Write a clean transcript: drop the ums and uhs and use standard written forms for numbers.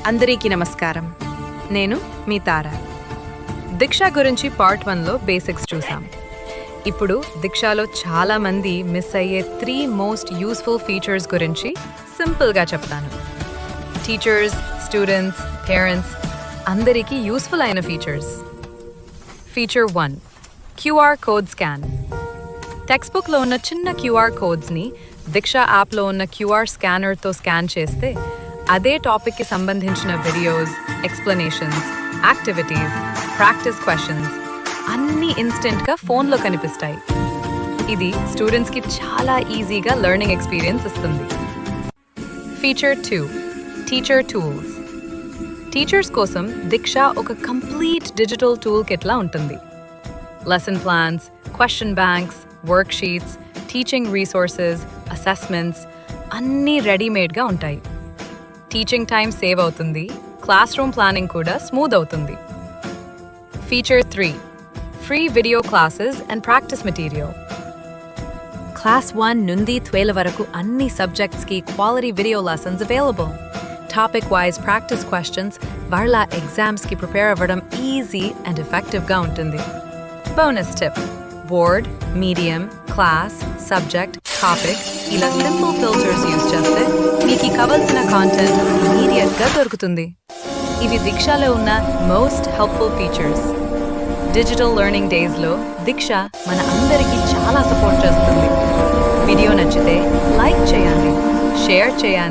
అందరికీ నమస్కారం. నేను మీ తార. దీక్ష గురించి పార్ట్ 1లో బేసిక్స్ చూసాం. ఇప్పుడు దీక్షలో చాలా మంది మిస్ అయ్యే 3 మోస్ట్ యూస్ఫుల్ ఫీచర్స్ గురించి సింపుల్గా చెప్తాను. టీచర్స్, స్టూడెంట్స్, పేరెంట్స్ అందరికీ యూస్ఫుల్ అయిన features. Feature 1, QR code scan. Text బుక్లో ఉన్న చిన్న క్యూఆర్ కోడ్స్ని దీక్ష యాప్లో ఉన్న క్యూఆర్ స్కానర్తో స్కాన్ చేస్తే అదే టాపిక్కి సంబంధించిన videos, explanations, activities, practice questions అన్నీ ఇన్స్టెంట్గా ఫోన్లో కనిపిస్తాయి. ఇది స్టూడెంట్స్కి చాలా ఈజీగా లెర్నింగ్ ఎక్స్పీరియన్స్ ఇస్తుంది. Feature 2, teacher tools. టీచర్స్ కోసం దీక్ష ఒక కంప్లీట్ డిజిటల్ టూల్ కిట్లా ఉంటుంది. Lesson plans, question banks, worksheets, teaching resources, assessments అన్నీ రెడీమేడ్గా ఉంటాయి. టీచింగ్ టైం సేవ్ అవుతుంది, క్లాస్ రూమ్ ప్లానింగ్ కూడా స్మూత్ అవుతుంది. Feature 3, free video classes and practice material. Class 1 నుండి 12 వరకు అన్ని సబ్జెక్ట్స్కి quality video lessons available. Topic wise practice questions వాళ్ళ ఎగ్జామ్స్కి ప్రిపేర్ అవ్వడం ఈజీ అండ్ ఎఫెక్టివ్గా ఉంటుంది. Bonus tip: board, medium, class, subject, topic ఇలా సింపుల్ ఫిల్టర్స్ యూజ్ చేస్తే మీకు కావాల్సిన కాంటెంట్ ఇమీడియట్గా దొరుకుతుంది. ఇవి దీక్షలో ఉన్న most helpful features. Digital learning డేస్లో దీక్ష మన అందరికీ చాలా సపోర్ట్ చేస్తుంది. వీడియో నచ్చితే లైక్ చేయండి, షేర్ చేయండి.